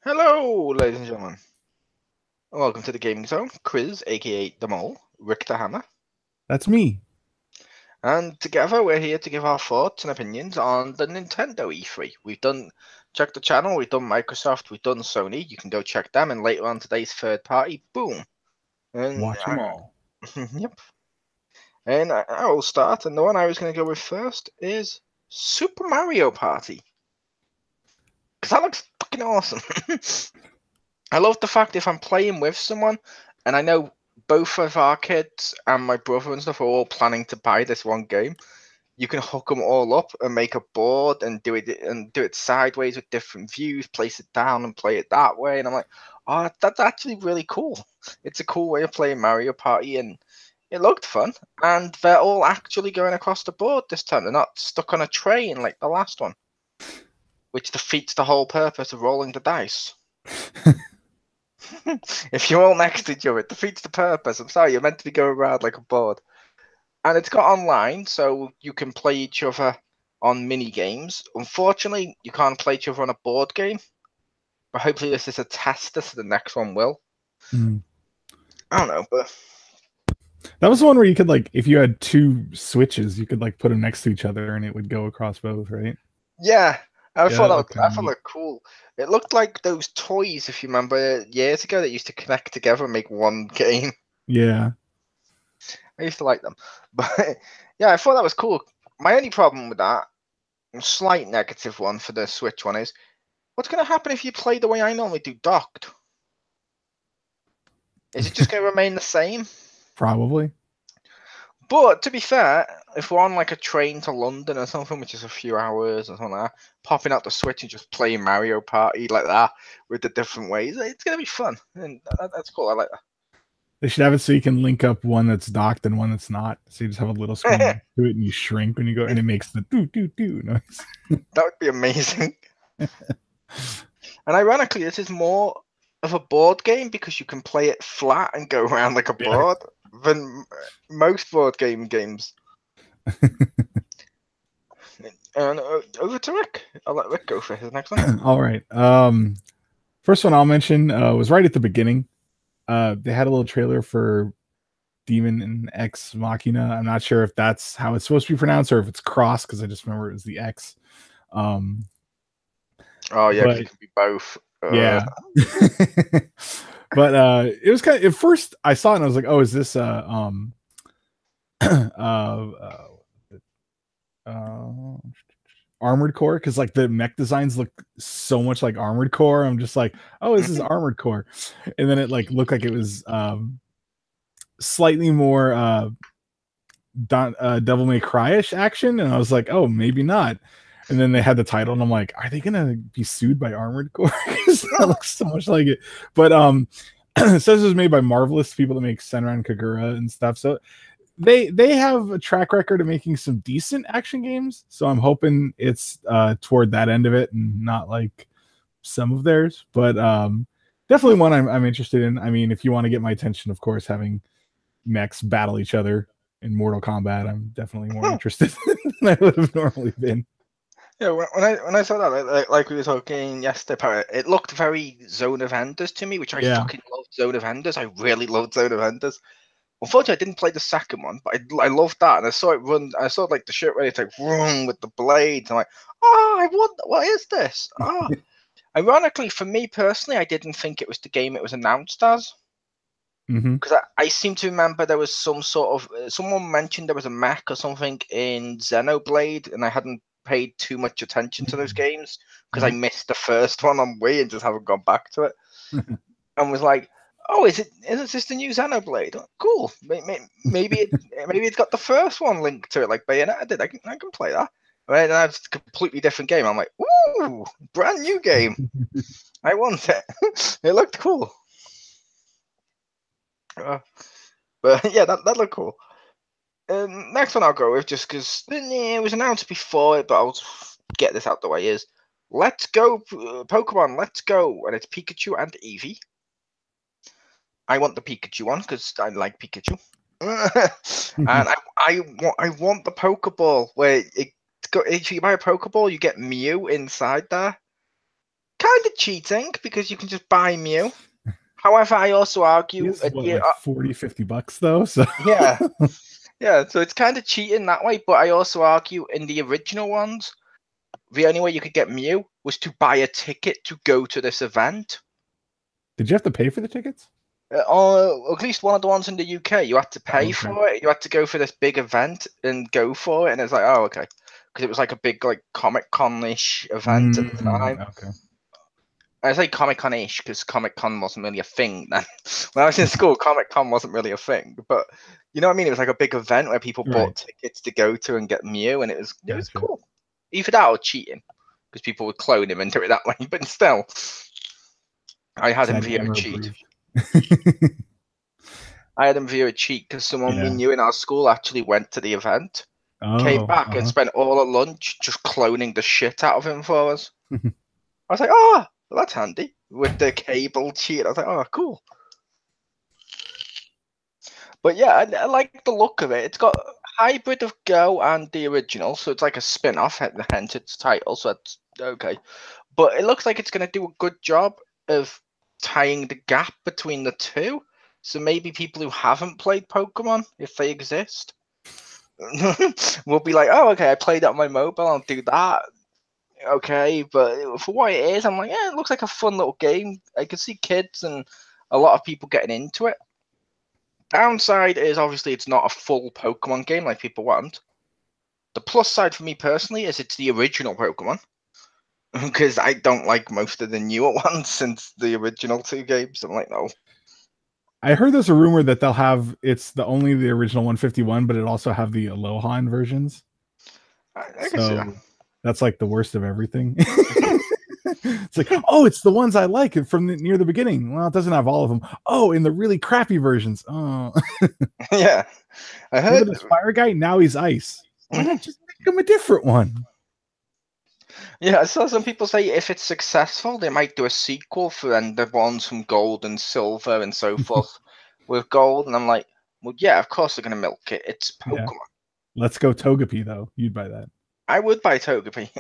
Hello, ladies and gentlemen. Welcome to the Gaming Zone. Chriz, aka the Mole, Richter Hammer, That's me. and together we're here to give our thoughts and opinions on the Nintendo E3. Check the channel, we've done Microsoft, we've done Sony. You can go check them, and later on today's third party, boom. And Watch them all. yep. And I will start, and the one I was going to go with first is Super Mario Party. Because that looks fucking awesome. I love the fact if I'm playing with someone, and I know both of our kids and my brother and stuff are all planning to buy this one game, you can hook them all up and make a board and do it sideways with different views, place it down and play it that way. And I'm like, oh, that's actually really cool. It's a cool way of playing Mario Party, and it looked fun. And they're all actually going across the board this time. They're not stuck on a train like the last one, which defeats the whole purpose of rolling the dice. If you're all next to each other, it defeats the purpose. I'm sorry, you're meant to be going around like a board. And it's got online, so you can play each other on mini games. Unfortunately, you can't play each other on a board game. But hopefully this is a tester, so the next one will. Mm. I don't know, but That was the one where you could if you had two switches, you could put them next to each other and it would go across both, right? yeah. I Yeah, thought that looked kind that of thought neat. looked cool. It looked like those toys, if you remember, years ago that used to connect together and make one game. Yeah. I used to like them. But yeah, I thought that was cool. My only problem with that, slight negative one for the Switch one, is what's going to happen if you play the way I normally do docked? Is it just going to remain the same? Probably. But to be fair, if we're on like a train to London or something, which is a few hours or something like that, popping out the Switch and just playing Mario Party like that with the different ways, it's going to be fun. And that's cool. I like They should have it so you can link up one that's docked and one that's not. So you just have a little screen that. next to it and you shrink when you go and it makes the doo doo doo noise. That would be amazing. And ironically, this is more of a board game because you can play it flat and go around like a Yeah. board than most board games. And over to Rick. I'll let Rick go for his next one. All right. First one I'll mention was right at the beginning. They had a little trailer for Demon and Ex Machina. I'm not sure if that's how it's supposed to be pronounced or if it's cross because I just remember it was the X. Oh yeah, because But it can be both. yeah. But it was kind of at first I saw it and I was like, oh, is this Armored Core? Because the mech designs look so much like Armored Core. I'm just like, oh, this is Armored Core. And then it looked like it was slightly more Devil May Cry-ish action, and I was like, oh, maybe not. And then they had the title, and I'm like, are they gonna be sued by Armored Core? Because that looks so much like it. But it says it was made by Marvelous, people that make Senran Kagura and stuff. So they have a track record of making some decent action games. So I'm hoping it's toward that end of it and not like some of theirs. But definitely one I'm interested in. I mean, if you want to get my attention, of course, having mechs battle each other in Mortal Kombat, I'm definitely more interested than I would have normally been. Yeah, when I saw that, like we were talking yesterday, it looked very Zone of Enders to me, which I Yeah. fucking love Zone of Enders. I really loved Zone of Enders. Unfortunately, I didn't play the second one, but I loved that, and I saw it run. I saw like the shit ready to run with the blades. I'm like, oh, I want. What is this? Oh, ironically, for me personally, I didn't think it was the game it was announced as. Because I seem to remember there was some sort of someone mentioned there was a mech or something in Xenoblade, and I hadn't paid too much attention to those games because I missed the first one on Wii and just haven't gone back to it. And was like, "Oh, is this the new Xenoblade? Oh, cool. Maybe it's got the first one linked to it, like Bayonetta did. I can play that." Right, and that's a completely different game. I'm like, "Ooh, brand new game. I want it." It looked cool. But yeah, that looked cool. Next one I'll go with, just because it was announced before it, but I'll get this out the way, is Let's Go Pokemon, Let's Go, and it's Pikachu and Eevee. I want the Pikachu one because I like Pikachu. And I want the Pokeball where if you buy a Pokeball, you get Mew inside there. kind of cheating because you can just buy Mew. However, I also argue, It is, what, like $40-$50 though. So yeah, yeah. So it's kind of cheating that way. But I also argue in the original ones, the only way you could get Mew was to buy a ticket to go to this event. did you have to pay for the tickets? At least one of the ones in the UK, you had to pay okay. for it. You had to go for this big event and go for it, and it's like, oh, okay, because it was like a big like Comic Con-ish event at the time. Okay. I say Comic Con-ish because Comic Con wasn't really a thing then. When I was in school, Comic Con wasn't really a thing, but you know what I mean. It was like a big event where people bought tickets to go to and get Mew, and it was cool. Either that or cheating, because people would clone him and do it that way. But still, I had him via cheat. I had him via cheat because someone we knew in our school actually went to the event, came back and spent all of lunch just cloning the shit out of him for us. I was like, oh, well, that's handy with the cable cheat. I was like, oh, cool. But yeah, I like the look of it. It's got a hybrid of Go and the original, so it's like a spin-off, hence its title. So that's okay. But it looks like it's going to do a good job of tying the gap between the two. So maybe people who haven't played Pokemon, if they exist, will be like, oh, okay, I played it on my mobile, I'll do that. Okay, but for what it is, I'm like, yeah, it looks like a fun little game. I can see kids and a lot of people getting into it. Downside is obviously it's not a full Pokemon game like people want. The plus side for me personally is it's the original Pokemon. Because I don't like most of the newer ones since the original two games. I'm like, no. I heard there's a rumor that they'll have only the original 151, but it also have the Alolan versions. I can see that. That's like the worst of everything. It's like, oh, it's the ones I like from near the beginning. Well, it doesn't have all of them. Oh, in the really crappy versions. Oh, yeah. I heard this fire guy. Now he's ice. Just make him a different one. Yeah, I saw some people say if it's successful, they might do a sequel for the ones from Gold and Silver and so forth with Gold. And I'm like, well, yeah, of course they're going to milk it. It's Pokemon. Yeah. Let's go Togepi, though. You'd buy that. I would buy Togepi.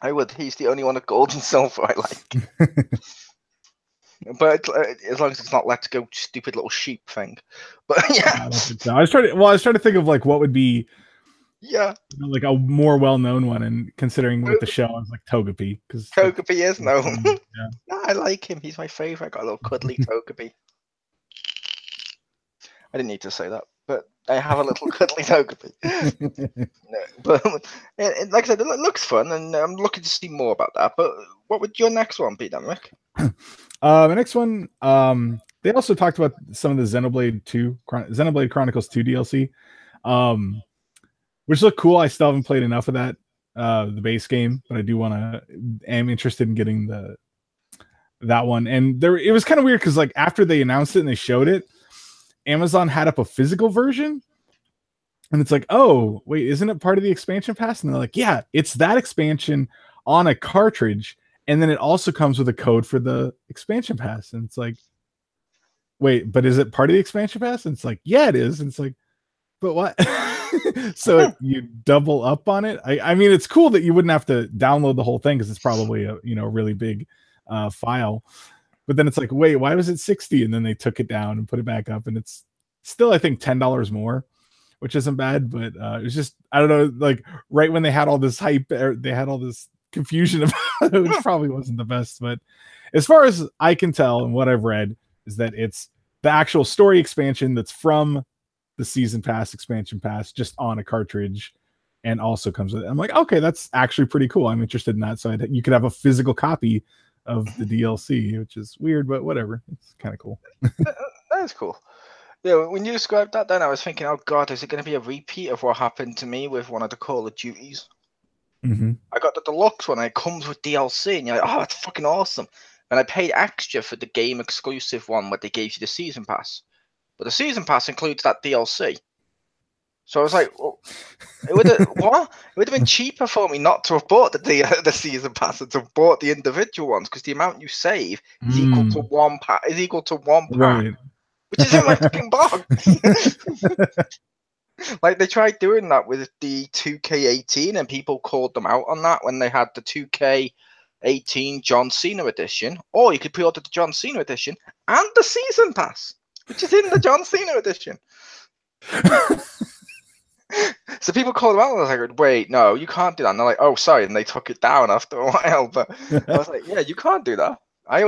I would. He's the only one of Gold and Silver I like. But as long as it's not Let's Go stupid little sheep thing. But yeah. I was trying to think of like what would be like a more well-known one, and considering with the show, I was like Togepi, because Togepi is known. No, I like him. He's my favorite. I got a little cuddly Togepi. I didn't need to say that, but I have a little cuddly Togepi. No, but like I said, it looks fun, and I'm looking to see more about that. But what would your next one be, then, Rick? The next one, they also talked about some of the Xenoblade Chronicles 2 DLC. Which look cool. I still haven't played enough of that, the base game, but I am interested in getting that one. And it was kind of weird because like after they announced it and they showed it, Amazon had up a physical version, and it's like, oh wait, isn't it part of the expansion pass? And they're like, yeah, it's that expansion on a cartridge, and then it also comes with a code for the expansion pass. And it's like, wait, but is it part of the expansion pass? And it's like, yeah, it is. And it's like, but what? So you double up on it. I mean, it's cool that you wouldn't have to download the whole thing because it's probably a really big file. But then it's like, wait, why was it $60? And then they took it down and put it back up, and it's still, I think, $10 more, which isn't bad. But it was just, I don't know, like right when they had all this hype, they had all this confusion about it, which probably wasn't the best. But as far as I can tell and what I've read is that it's the actual story expansion that's from the season pass expansion pass just on a cartridge, and also comes with it. I'm like, okay, that's actually pretty cool. I'm interested in that. So you could have a physical copy of the DLC, which is weird, but whatever. It's kind of cool. That's cool. Yeah, when you described that, then I was thinking, oh god, is it going to be a repeat of what happened to me with one of the Call of Duties? Mm-hmm. I got the deluxe one, and it comes with DLC, and you're like, oh, that's fucking awesome. And I paid extra for the game exclusive one where they gave you the season pass. But the season pass includes that DLC. So I was like, well, it would have been cheaper for me not to have bought the season pass and to have bought the individual ones, because the amount you save is equal to one pack. Right. Which is in my fucking box. Like they tried doing that with the 2K18, and people called them out on that when they had the 2K18 John Cena edition, or you could pre-order the John Cena edition and the season pass, which is in the John Cena edition. So people called them out, and I was like, "Wait, no, you can't do that." And they're like, "Oh, sorry," and they took it down after a while. But I was like, "Yeah, you can't do that." I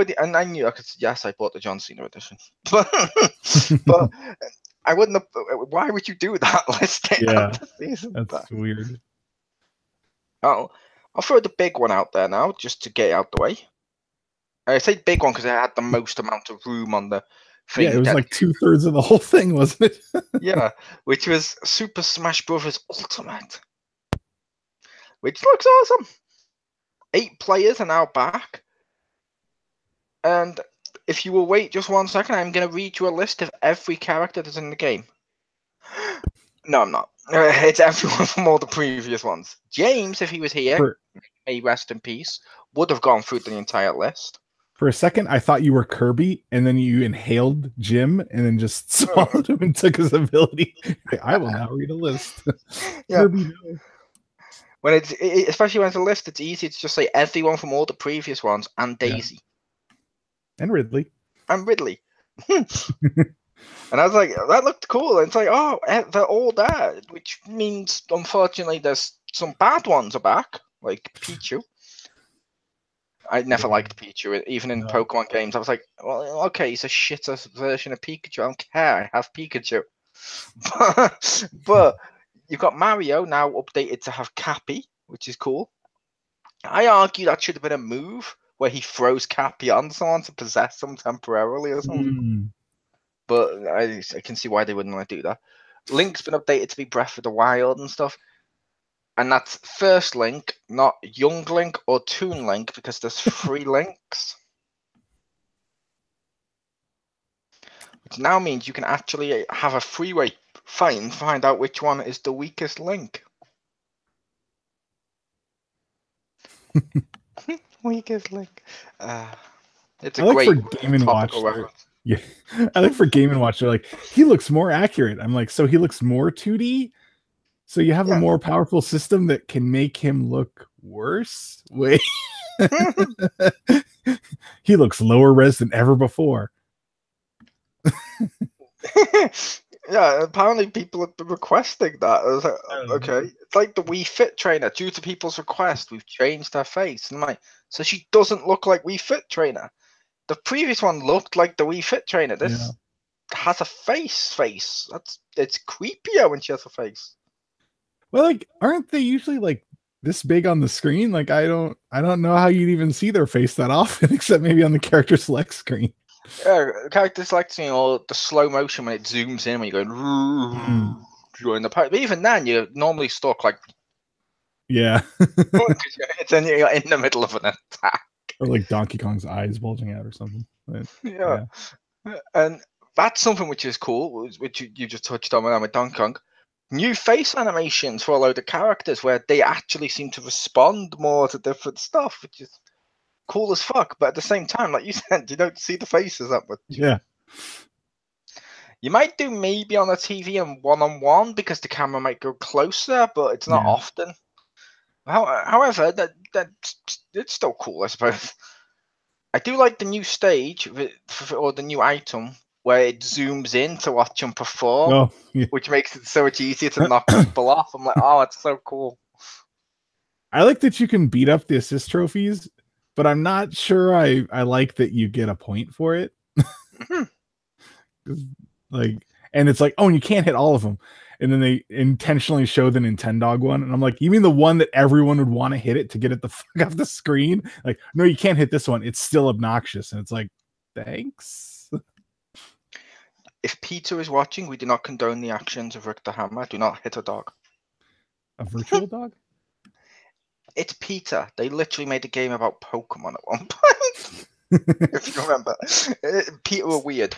knew I could. Yes, I bought the John Cena edition, but I wouldn't have. Why would you do that? Let's take out the season. That's weird. I'll throw the big one out there now, just to get it out the way. I say big one because it had the most amount of room on the thing. Yeah, it was like 2/3 of the whole thing, wasn't it? Yeah, which was Super Smash Bros. Ultimate, which looks awesome. 8 players are now back. And if you will wait just 1 second, I'm going to read you a list of every character that's in the game. No, I'm not. It's everyone from all the previous ones. James, if he was here, may rest in peace, would have gone through the entire list. For a second, I thought you were Kirby, and then you inhaled Jim, and then just swallowed him and took his ability. I will now read a list. Yeah. Kirby, no. When especially when it's a list, it's easy to just say everyone from all the previous ones and Daisy. Yeah. And Ridley. And Ridley. And I was like, that looked cool. And it's like, oh, they're all there, which means, unfortunately, there's some bad ones are back, like Pichu. I never liked Pichu, even in Pokemon games. I was like, well, okay, he's a shitter version of Pikachu. I don't care. I have Pikachu. But you've got Mario now updated to have Cappy, which is cool. I argue that should have been a move where he throws Cappy on someone to possess them temporarily or something. But I can see why they wouldn't want to do that. Link's been updated to be Breath of the Wild and stuff. And that's first Link, not Young Link or Toon Link, because there's 3 Links. Which now means you can actually have a freeway find out which one is the weakest Link. Weakest Link. It's a great for Game & Watch. Yeah, I like for Game & Watch. They're like, he looks more accurate. I'm like, so he looks more 2D. So you have a more powerful system that can make him look worse. Wait, he looks lower res than ever before. Yeah, apparently people have been requesting that. I was like, okay, it's like the Wii Fit trainer. Due to people's request, we've changed her face. And I'm like, so she doesn't look like Wii Fit trainer. The previous one looked like the Wii Fit trainer. This has a face. It's creepier when she has a face. Well, like, aren't they usually like this big on the screen? Like, I don't know how you'd even see their face that often, except maybe on the character select screen. Yeah, character select screen or the slow motion when it zooms in when you're going during the part. But even then, you're normally stuck like it's you're in the middle of an attack. Or like Donkey Kong's eyes bulging out or something. Yeah. And that's something which is cool, which you just touched on with Donkey Kong. New face animations for a load of characters where they actually seem to respond more to different stuff, which is cool as fuck. But at the same time, like you said, you don't see the faces that much. Yeah. You might do maybe on a TV and one-on-one because the camera might go closer, but it's not often. However, it's still cool, I suppose. I do like the new stage or the new item where it zooms in to watch them perform, which makes it so much easier to knock people off. I'm like, oh, it's so cool. I like that you can beat up the assist trophies, but I'm not sure I like that you get a point for it. Like, and it's like, oh, and you can't hit all of them. And then they intentionally show the Nintendog one. And I'm like, you mean the one that everyone would want to hit it to get it the fuck off the screen? Like, no, you can't hit this one. It's still obnoxious. And it's like, thanks. If Peter is watching, we do not condone the actions of Richter Hammer. Do not hit a dog. A virtual dog? It's Peter. They literally made a game about Pokemon at one point. If you remember. Peter were weird.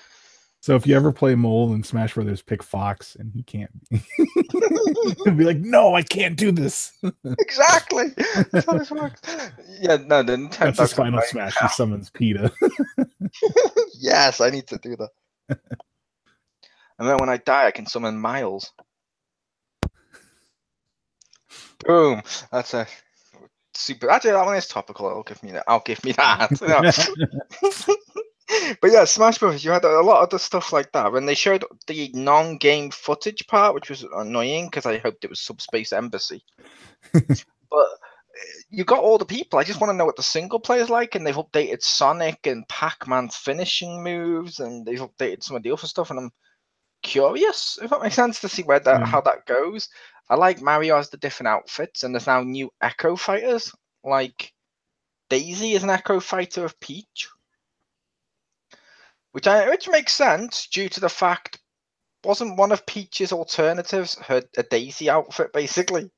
So if you ever play Mole in Smash Brothers, pick Fox, and he can't. He'll be like, no, I can't do this. Exactly. That's how this works. Yeah, no, the Nintendo. That's his final Smash. He summons PETA. Yes, I need to do that. And then when I die, I can summon Miles. Boom. That's a super. Actually, that one is topical. I'll give me that. But yeah, Smash Bros. You had a lot of the stuff like that. When they showed the non-game footage part, which was annoying because I hoped it was Subspace Embassy. But you got all the people. I just want to know what the single player's like, and they've updated Sonic and Pac-Man's finishing moves, and they've updated some of the other stuff, and I'm curious, if that makes sense, to see where how that goes. I like Mario has the different outfits, and there's now new Echo Fighters. Like Daisy is an Echo Fighter of Peach, which makes sense due to the fact wasn't one of Peach's alternatives a Daisy outfit basically?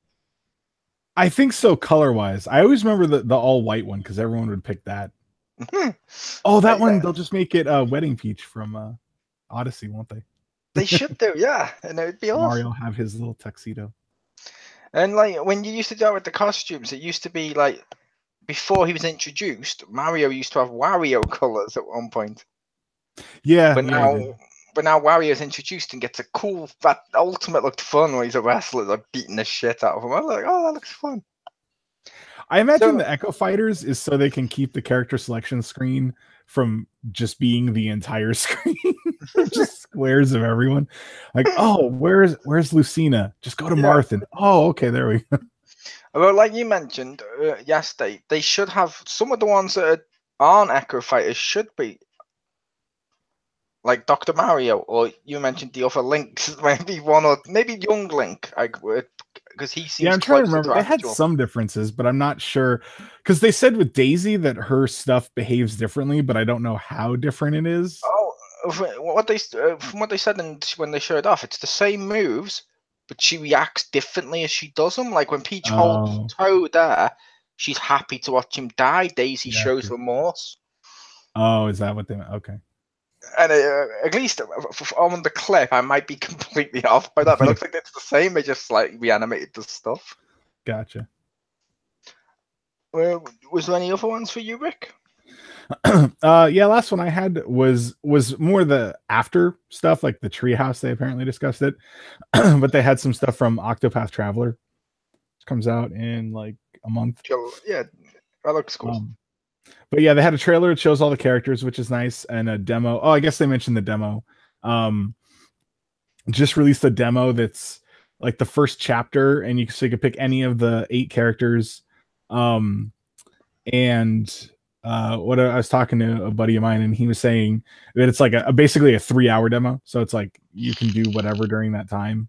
I think so, color wise. I always remember the all white one because everyone would pick that. Oh, that one, they'll just make it Wedding Peach from Odyssey, won't they? They should do, yeah, and it would be awesome. Mario have his little tuxedo. And like when you used to do it with the costumes, it used to be like before he was introduced, Mario used to have Wario colors at one point. Yeah, but now Wario's introduced and gets a cool, that ultimate looked fun when he's a wrestler, like beating the shit out of him. I was like, oh, that looks fun. I imagine the Echo Fighters is so they can keep the character selection screen from just being the entire screen, just squares of everyone. Like, oh, where's Lucina? Just go to Martha. Oh, okay, there we go. Well, like you mentioned, yes, they should have some of the ones that aren't Echo Fighters should be like Dr. Mario, or you mentioned the other Links, maybe one or maybe Young Link, because he seems. Yeah, I'm trying to remember. They had some differences, but I'm not sure because they said with Daisy that her stuff behaves differently, but I don't know how different it is. Oh, from what they said when they showed off, it's the same moves, but she reacts differently as she does them. Like when Peach holds Toad there, she's happy to watch him die. Daisy shows remorse. Oh, is that what they meant? Okay. And at least on the clip, I might be completely off by that, but it looks like it's the same. They just like reanimated the stuff. Gotcha. Well, was there any other ones for you, Rick? Yeah, last one I had was more the after stuff, like the treehouse. They apparently discussed it, but they had some stuff from Octopath Traveler. It comes out in like a month. Yeah, that looks cool. But yeah, they had a trailer. It shows all the characters, which is nice, and a demo. Oh, I guess they mentioned the demo. Just released a demo that's like the first chapter, and so you can pick any of the 8 characters. What I was talking to a buddy of mine, and he was saying that it's like basically a 3-hour demo. So it's like you can do whatever during that time.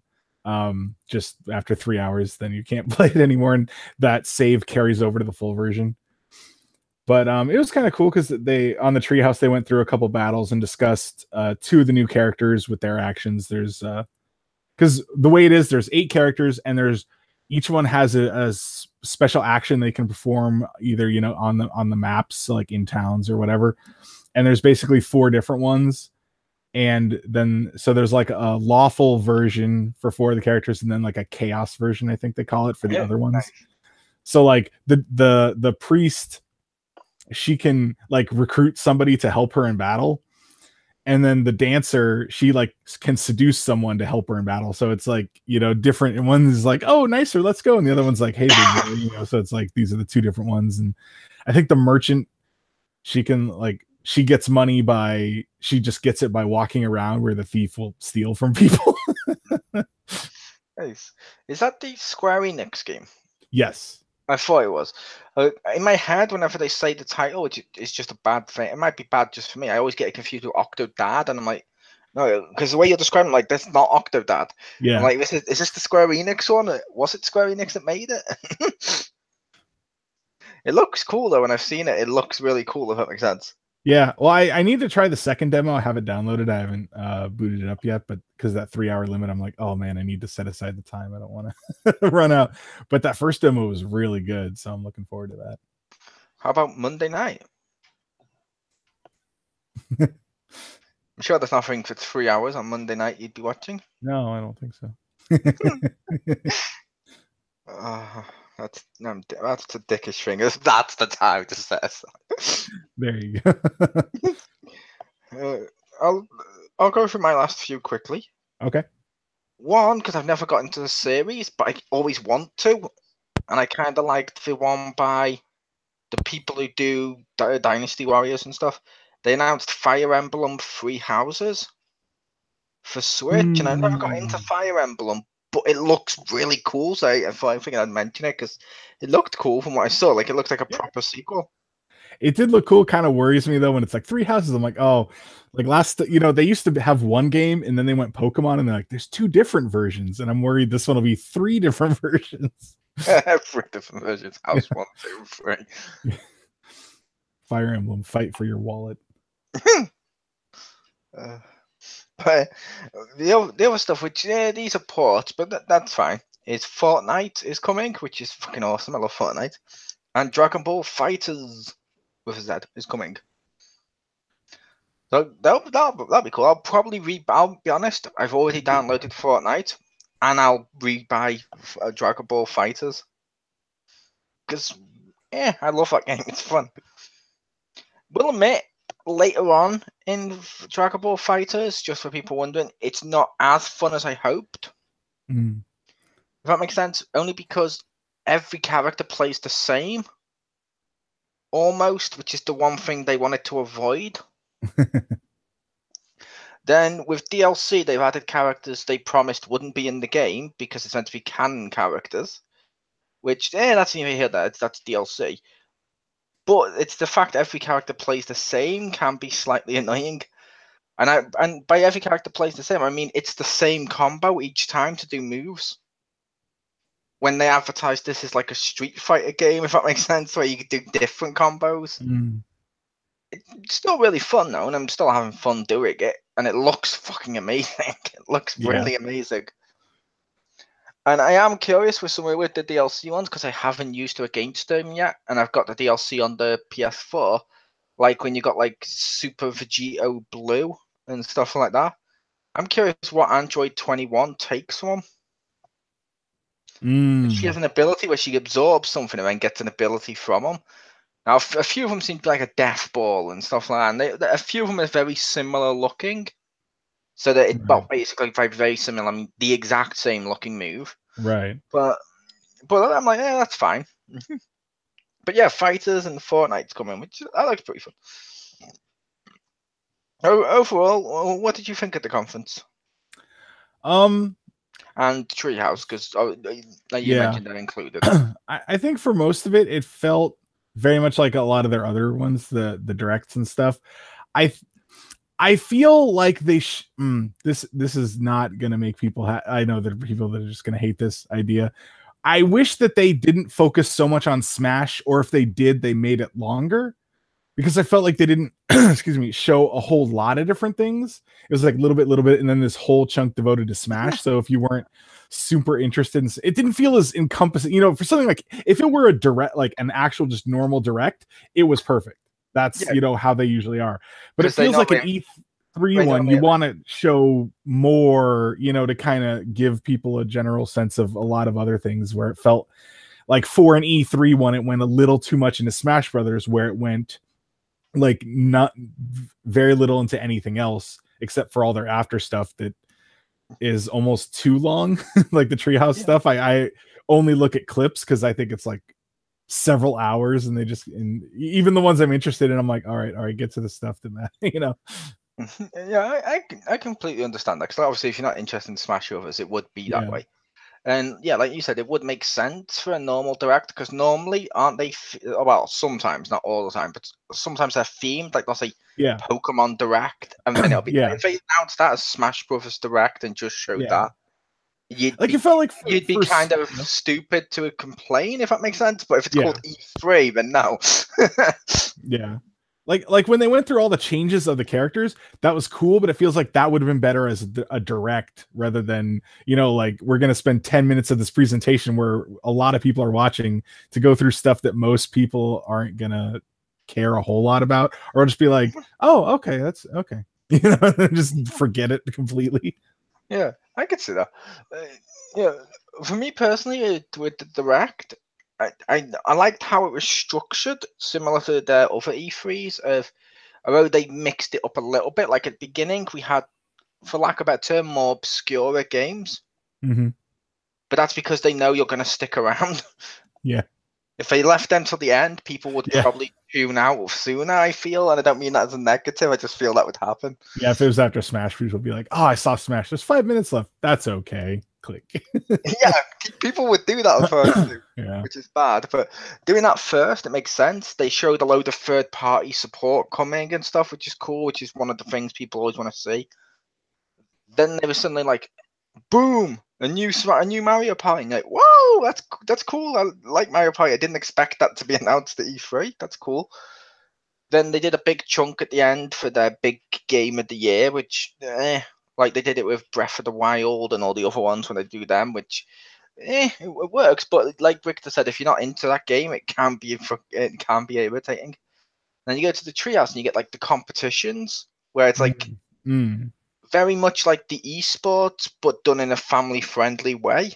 Just after 3 hours, then you can't play it anymore, and that save carries over to the full version. But it was kind of cool because they on the treehouse they went through a couple battles and discussed 2 of the new characters with their actions. There's because the way it is, there's 8 characters, and there's each one has a special action they can perform either on the maps, like in towns or whatever. And there's basically 4 different ones, and then so there's like a lawful version for 4 of the characters, and then like a chaos version, I think they call it, for the other ones. Nice. So like the priest, she can like recruit somebody to help her in battle, and then the dancer, she like can seduce someone to help her in battle. So it's like different, and one is like, oh, nicer, let's go, and the other one's like, hey, big boy, so it's like these are the 2 different ones. And I think the merchant, she can like, she gets money she just gets it by walking around, where the thief will steal from people. Nice. Is that the Square Enix game? Yes. I thought it was. In my head, whenever they say the title, it's just a bad thing. It might be bad just for me. I always get confused with Octodad, and I'm like, no, because the way you're describing, like, that's not Octodad. Yeah. I'm like, is this the Square Enix one? Was it Square Enix that made it? It looks cool though. When I've seen it, it looks really cool. If that makes sense. Yeah, well, I need to try the second demo. I have it downloaded. I haven't booted it up yet, but because that 3-hour limit, I'm like, oh man, I need to set aside the time. I don't want to run out. But that first demo was really good, so I'm looking forward to that. How about Monday night? I'm sure there's nothing for 3 hours on Monday night you'd be watching. No, I don't think so. That's the dickish thing. That's the time to set aside. There you go. I'll go through my last few quickly. Okay. One, because I've never got into the series, but I always want to. and I kind of liked the one by the people who do Dynasty Warriors and stuff. They announced Fire Emblem Three Houses for Switch, and I never got into Fire Emblem, but it looks really cool. So I figured I'd mention it because it looked cool from what I saw. Like it looked like a proper sequel. It did look cool. Kind of worries me though when it's like 3 houses. I'm like, oh, like they used to have one game and then they went Pokemon and they're like, there's 2 different versions, and I'm worried this one will be 3 different versions. 3 different versions. House 1, 2, 3. Fire Emblem, fight for your wallet. But the other stuff, which these are ports, but that's fine. Is Fortnite is coming, which is fucking awesome. I love Fortnite, and Dragon Ball Fighters with a Z is coming. So that'll be cool. I'll be honest. I've already downloaded Fortnite, and I'll rebuy Dragon Ball Fighters because I love that game. It's fun. Will admit, later on in Dragon Ball Fighters, just for people wondering, it's not as fun as I hoped. Mm. If that makes sense, only because every character plays the same, almost, which is the one thing they wanted to avoid. Then with DLC, they've added characters they promised wouldn't be in the game because it's meant to be canon characters, which that's neither here nor there. That's DLC. But it's the fact that every character plays the same can be slightly annoying. And by every character plays the same, I mean it's the same combo each time to do moves. When they advertise this as like a Street Fighter game, if that makes sense, where you could do different combos. Mm. It's still really fun though, and I'm still having fun doing it. And it looks fucking amazing. It looks really amazing. And I am curious with the DLC ones because I haven't used to against them yet, and I've got the DLC on the PS4, like when you got like Super Vegito Blue and stuff like that. I'm curious what Android 21 takes from. She has an ability where she absorbs something and then gets an ability from them. Now, a few of them seem to be like a death ball and stuff like that, and a few of them are very similar looking. So that it's basically very similar. I mean, the exact same looking move. Right. But I'm like, that's fine. But yeah, Fighters and Fortnite's coming, which I like pretty fun. Overall, what did you think of the conference? And Treehouse, because you mentioned that included. I think for most of it, it felt very much like a lot of their other ones, the directs and stuff. I feel like they this is not going to make people I know there are people that are just going to hate this idea. I wish that they didn't focus so much on Smash, or if they did, they made it longer, because I felt like they didn't show a whole lot of different things. It was like little bit, and then this whole chunk devoted to Smash. So if you weren't super interested in it, didn't feel as encompassing, for something like, if it were a direct, like an actual just normal direct, it was perfect. That's how they usually are. But it feels like an E3 one. You want to show more, to kind of give people a general sense of a lot of other things, where it felt like for an E3 one, it went a little too much into Smash Brothers, where it went like not very little into anything else except for all their after stuff that is almost too long. Like the Treehouse stuff, I only look at clips because I think it's like several hours, and even the ones I'm interested in, I'm like, all right, get to the stuff that Yeah, I completely understand that, because obviously if you're not interested in Smash Brothers, it would be that way. And like you said, it would make sense for a normal direct, because normally aren't they well, sometimes, not all the time, but sometimes they're themed, like they'll say Pokemon Direct, and then it'll be if they announced that as Smash Brothers Direct and just showed that, it felt like you'd be kind of stupid to complain, if that makes sense. But if it's called E3, then no. Like when they went through all the changes of the characters, that was cool, but it feels like that would have been better as a direct, rather than, like, we're going to spend 10 minutes of this presentation where a lot of people are watching to go through stuff that most people aren't going to care a whole lot about, or just be like, oh, okay, that's okay. Just forget it completely. Yeah, I could see that. For me personally, with the direct, I liked how it was structured, similar to their other E3s. Although they mixed it up a little bit, like at the beginning we had, for lack of a better term, more obscure games. Mm-hmm. But that's because they know you're going to stick around. Yeah. If they left them till the end, people would Yeah. probably tune out sooner, I feel, and I don't mean that as a negative. I just feel that would happen. Yeah, if it was after Smash, people would be like, "Oh, I saw Smash. There's 5 minutes left. That's okay." Click. Yeah, people would do that, unfortunately, Yeah. which is bad. But doing that first, it makes sense. They showed a load of third-party support coming and stuff, which is cool, which is one of the things people always want to see. Then they were suddenly like, boom, a new Mario Party. And you're like, whoa, that's cool. I like Mario Party. I didn't expect that to be announced at E3. That's cool. Then they did a big chunk at the end for their big game of the year, which, like they did it with Breath of the Wild and all the other ones when they do them, which, it works. But like Richter said, if you're not into that game, it can be irritating. Then you go to the treehouse and you get like the competitions where it's like very much like the esports, but done in a family-friendly way.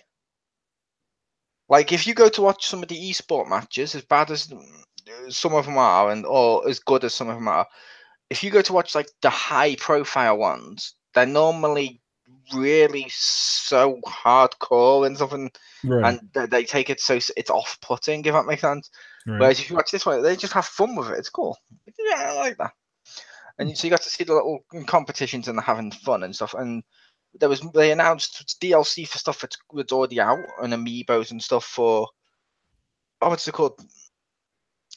Like if you go to watch some of the esport matches, as bad as some of them are, or as good as some of them are, if you go to watch like the high-profile ones, they're normally really so hardcore and something, Right. and they take it so it's off-putting, if that makes sense. Right. Whereas if you watch this one, they just have fun with it. It's cool. Yeah, I like that. And so you got to see the little competitions and having fun and stuff. And they announced DLC for stuff that's already out and amiibos and stuff for what's it called?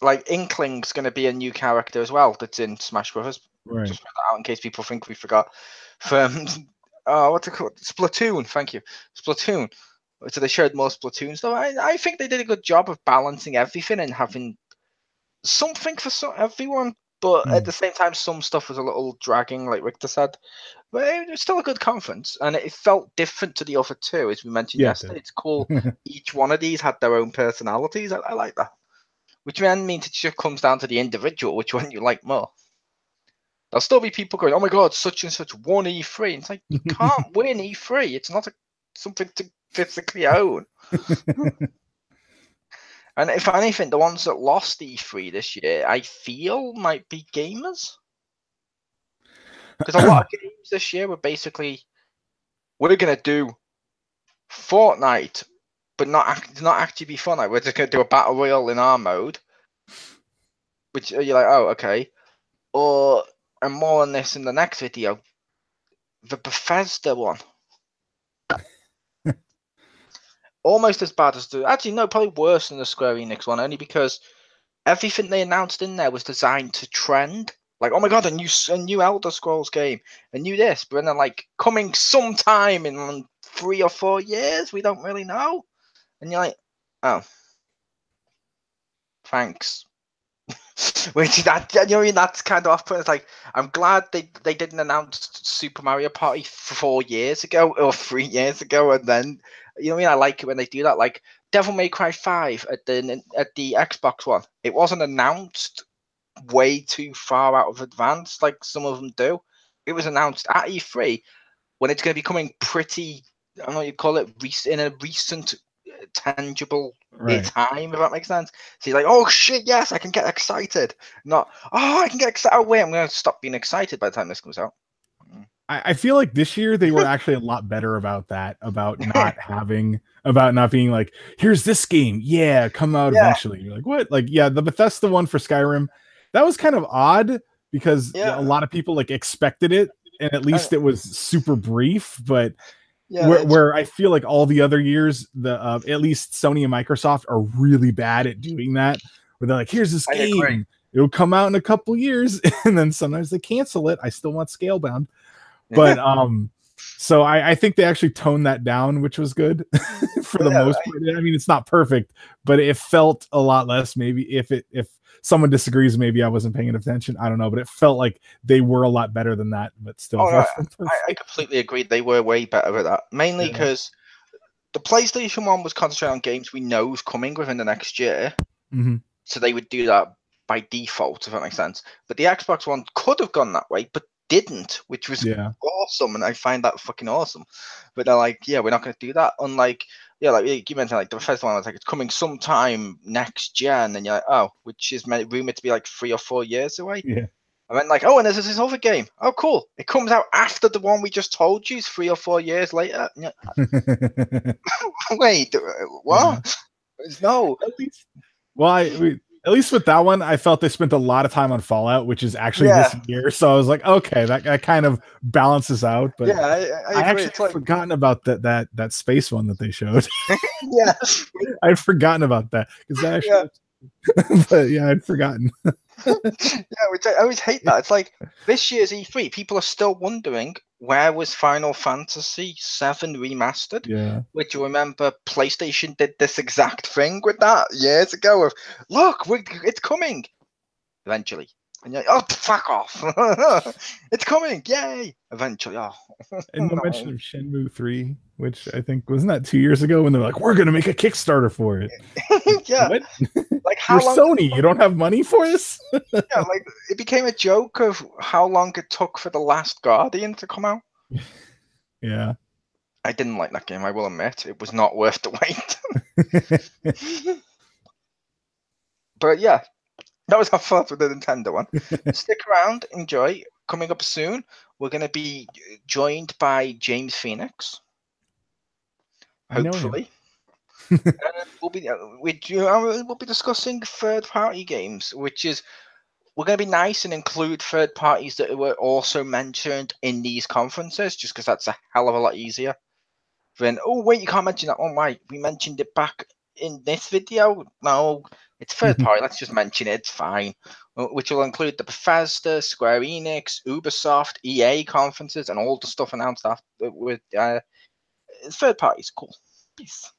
Like Inkling's going to be a new character as well that's in Smash Brothers. Right. Just put that out in case people think we forgot. From what's it called? Splatoon. Thank you, Splatoon. So they showed more Splatoon stuff. I think they did a good job of balancing everything and having something for everyone. But at the same time, some stuff was a little dragging, like Richter said. But it was still a good conference, and it felt different to the other two, as we mentioned yesterday. It's cool. Each one of these had their own personalities. I like that. Which then means it just comes down to the individual, which one you like more. There'll still be people going, "Oh my god, such and such won E3." And it's like, you can't win E3. It's not something to physically own. And if anything, the ones that lost E3 this year, I feel might be gamers. Because a lot of games this year were basically, we're going to do Fortnite, but not actually be Fortnite. We're just going to do a battle royale in our mode. Which you're like, oh, okay. And more on this in the next video. The Bethesda one. Almost as bad as actually, no, probably worse than the Square Enix one, only because everything they announced in there was designed to trend. Like, oh my god, a new Elder Scrolls game, a new this, but then they're like, coming sometime in 3 or 4 years, we don't really know. And you're like, oh, thanks. Which that, you know, that's kind of off-putting. It's like, I'm glad they didn't announce Super Mario Party 4 years ago or 3 years ago, and then, you know what I mean? I like it when they do that. Like Devil May Cry 5 at the Xbox One, it wasn't announced way too far out of advance like some of them do. It was announced at E3 when it's going to be coming pretty, I don't know what you call it, in a recent tangible time, if that makes sense. So you're like, oh shit, yes, I can get excited. Not, oh, I can get excited. Oh, wait, I'm going to stop being excited by the time this comes out. I feel like this year they were actually a lot better about that, about not being like, here's this game, yeah, come out eventually. You're like, what? Like, yeah, the Bethesda one for Skyrim, that was kind of odd because a lot of people like expected it, and at least it was super brief. But where I feel like all the other years, at least Sony and Microsoft are really bad at doing that, where they're like, here's this game, it'll come out in a couple years, and then sometimes they cancel it. I still want Scalebound. But so I think they actually toned that down, which was good for the most part. I mean, it's not perfect, but it felt a lot less. Maybe if someone disagrees, maybe I wasn't paying attention. I don't know, but it felt like they were a lot better than that. But still, I completely agree. They were way better at that, mainly because the PlayStation one was concentrating on games we know is coming within the next year. So they would do that by default, if that makes sense. But the Xbox One could have gone that way, but didn't, which was awesome, and I find that fucking awesome. But they're like, yeah, we're not going to do that. Unlike, like you mentioned, like the first one was like, it's coming sometime next gen, and you're like, oh, which is rumored to be like 3 or 4 years away. I went like, oh, and there's this other game. Oh, cool. It comes out after the one we just told you is 3 or 4 years later. Wait, what? No. At least, well, at least with that one, I felt they spent a lot of time on Fallout, which is actually Yeah. this year. So I was like, okay, that kind of balances out. But Yeah, I I agree. actually It's had like, forgotten about that space one that they showed. yeah, I'd forgotten about that because that yeah, actually. But yeah, I'd forgotten. yeah. Which I always hate that. It's like this year's E3, people are still wondering where was Final Fantasy VII Remastered. Yeah. Which you remember, PlayStation did this exact thing with that years ago. Of look, it's coming eventually, and you're like, oh, fuck off! It's coming, yay! Eventually, oh, And no mention no. of Shenmue 3, which I think wasn't that 2 years ago when they're like, we're gonna make a Kickstarter for it. Yeah, What? like You're how long? Sony, you don't have money for this? Yeah, like it became a joke of how long it took for the Last Guardian to come out. Yeah. I didn't like that game. I will admit it was not worth the wait. But yeah, that was our thoughts with the Nintendo one. Stick around, enjoy. Coming up soon, we're going to be joined by James Phoenix. I know him. Hopefully, we'll be discussing third-party games, which is we're going to be nice and include third parties that were also mentioned in these conferences, just because that's a hell of a lot easier. Then, oh wait, you can't mention that one. Why? We mentioned it back in this video. No, it's third party. Let's just mention it. It's fine. Which will include the Bethesda, Square Enix, Ubisoft, EA conferences, and all the stuff announced after with third parties. Cool. Peace.